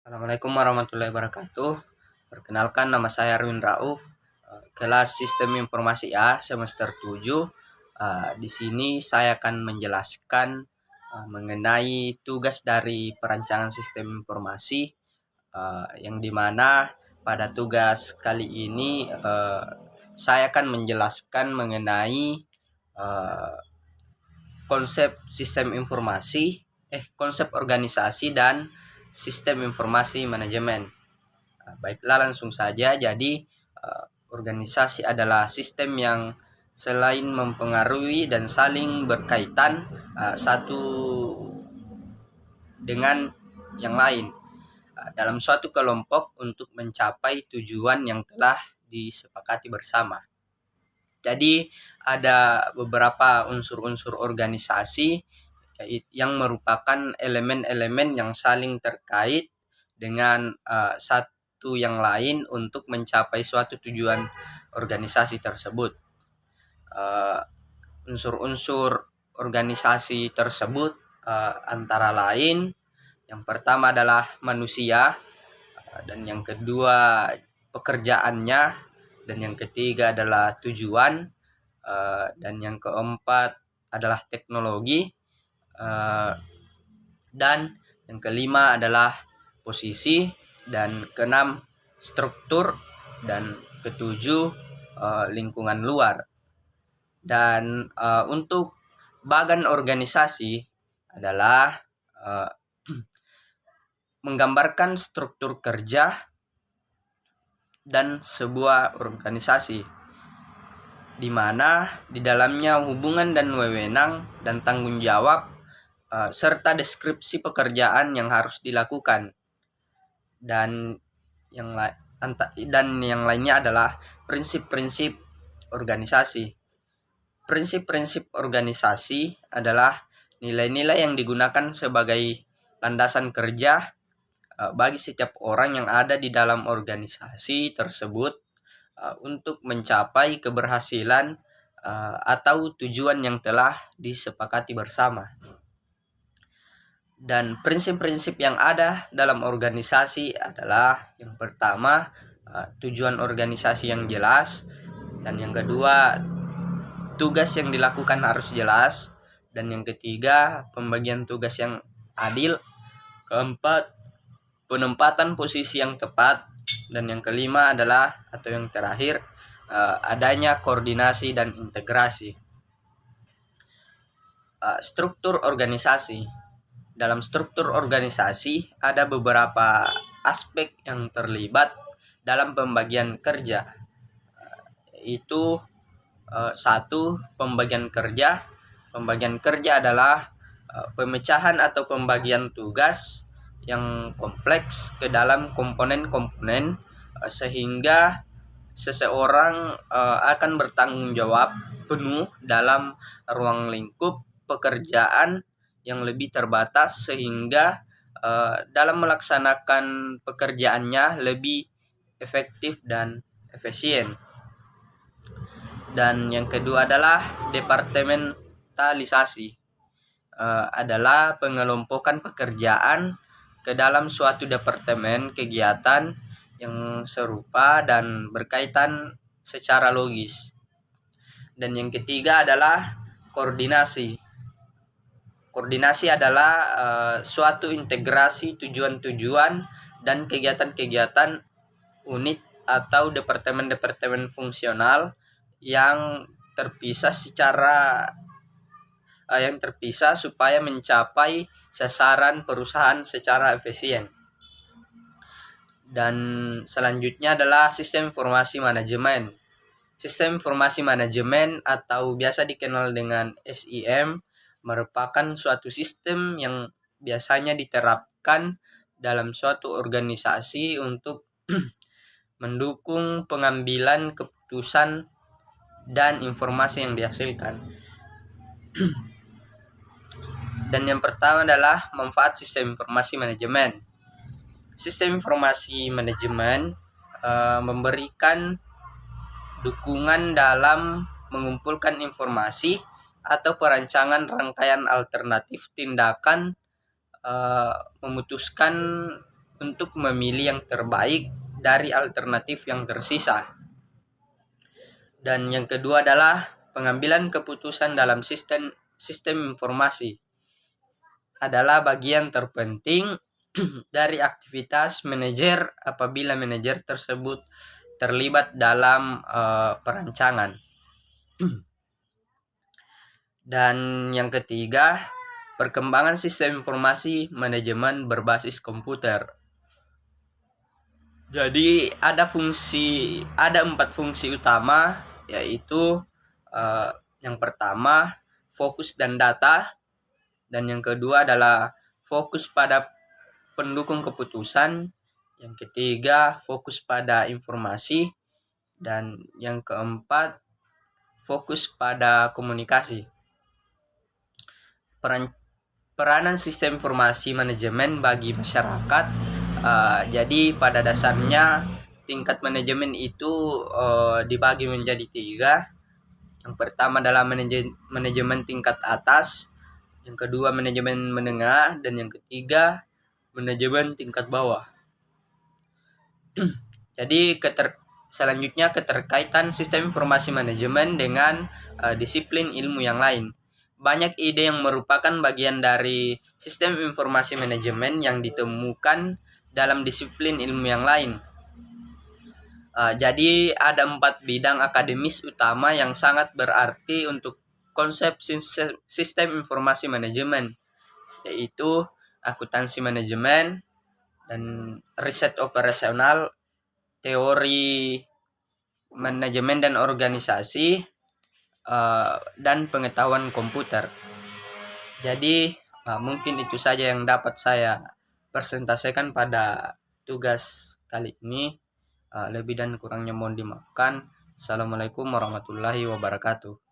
Assalamualaikum warahmatullahi wabarakatuh. Perkenalkan, nama saya Arwin Rauf, kelas Sistem Informasi A semester 7. Di sini saya akan menjelaskan mengenai tugas dari perancangan sistem informasi, yang dimana pada tugas kali ini saya akan menjelaskan mengenai uh, konsep sistem informasi, konsep organisasi dan sistem informasi manajemen. Baiklah, langsung saja. Jadi, organisasi adalah sistem yang selain mempengaruhi dan saling berkaitan satu dengan yang lain dalam suatu kelompok untuk mencapai tujuan yang telah disepakati bersama. Jadi ada beberapa unsur-unsur organisasi yang merupakan elemen-elemen yang saling terkait dengan satu yang lain untuk mencapai suatu tujuan organisasi tersebut. Unsur-unsur organisasi tersebut antara lain, yang pertama adalah manusia, dan yang kedua pekerjaannya, dan yang ketiga adalah tujuan, dan yang keempat adalah teknologi, dan yang kelima adalah posisi, dan keenam struktur, dan ketujuh lingkungan luar. Dan untuk bagan organisasi adalah menggambarkan struktur kerja dan sebuah organisasi, di mana di dalamnya hubungan dan wewenang dan tanggung jawab serta deskripsi pekerjaan yang harus dilakukan, dan yang lainnya adalah prinsip-prinsip organisasi. Prinsip-prinsip organisasi adalah nilai-nilai yang digunakan sebagai landasan kerja bagi setiap orang yang ada di dalam organisasi tersebut untuk mencapai keberhasilan atau tujuan yang telah disepakati bersama. Dan prinsip-prinsip yang ada dalam organisasi adalah, yang pertama, tujuan organisasi yang jelas, dan yang kedua, tugas yang dilakukan harus jelas, dan yang ketiga, pembagian tugas yang adil, keempat, penempatan posisi yang tepat, dan yang kelima adalah, atau yang terakhir, adanya koordinasi dan integrasi. Struktur organisasi. Dalam struktur organisasi ada beberapa aspek yang terlibat dalam pembagian kerja. Itu satu, pembagian kerja. Pembagian kerja adalah pemecahan atau pembagian tugas yang kompleks ke dalam komponen-komponen sehingga seseorang akan bertanggung jawab penuh dalam ruang lingkup pekerjaan yang lebih terbatas, sehingga dalam melaksanakan pekerjaannya lebih efektif dan efisien. Dan yang kedua adalah departementalisasi, adalah pengelompokan pekerjaan ke dalam suatu departemen kegiatan yang serupa dan berkaitan secara logis. Dan yang ketiga adalah koordinasi. Koordinasi adalah suatu integrasi tujuan-tujuan dan kegiatan-kegiatan unit atau departemen-departemen fungsional yang terpisah supaya mencapai sasaran perusahaan secara efisien. Dan selanjutnya adalah sistem informasi manajemen. Sistem informasi manajemen atau biasa dikenal dengan SIM merupakan suatu sistem yang biasanya diterapkan dalam suatu organisasi untuk mendukung pengambilan keputusan dan informasi yang dihasilkan. Dan yang pertama adalah manfaat sistem informasi manajemen. Sistem informasi manajemen memberikan dukungan dalam mengumpulkan informasi atau perancangan rangkaian alternatif tindakan, memutuskan untuk memilih yang terbaik dari alternatif yang tersisa. Dan yang kedua adalah pengambilan keputusan dalam sistem informasi adalah bagian terpenting dari aktivitas manajer apabila manajer tersebut terlibat dalam perancangan. Dan yang ketiga, perkembangan sistem informasi manajemen berbasis komputer. Jadi ada 4 fungsi utama, yaitu yang pertama fokus dan data, dan yang kedua adalah fokus pada pendukung keputusan, yang ketiga fokus pada informasi, dan yang keempat fokus pada komunikasi. Peranan sistem informasi manajemen bagi masyarakat. Jadi pada dasarnya tingkat manajemen itu dibagi menjadi 3. Yang pertama adalah manajemen tingkat atas, yang kedua manajemen menengah, dan yang ketiga manajemen tingkat bawah. Jadi selanjutnya keterkaitan sistem informasi manajemen dengan disiplin ilmu yang lain. Banyak ide yang merupakan bagian dari sistem informasi manajemen yang ditemukan dalam disiplin ilmu yang lain. Jadi ada 4 bidang akademis utama yang sangat berarti untuk konsep sistem informasi manajemen, yaitu akuntansi manajemen, dan riset operasional, teori manajemen dan organisasi, dan pengetahuan komputer. Jadi mungkin itu saja yang dapat saya presentasikan pada tugas kali ini. Lebih dan kurangnya mohon dimaafkan. Assalamualaikum warahmatullahi wabarakatuh.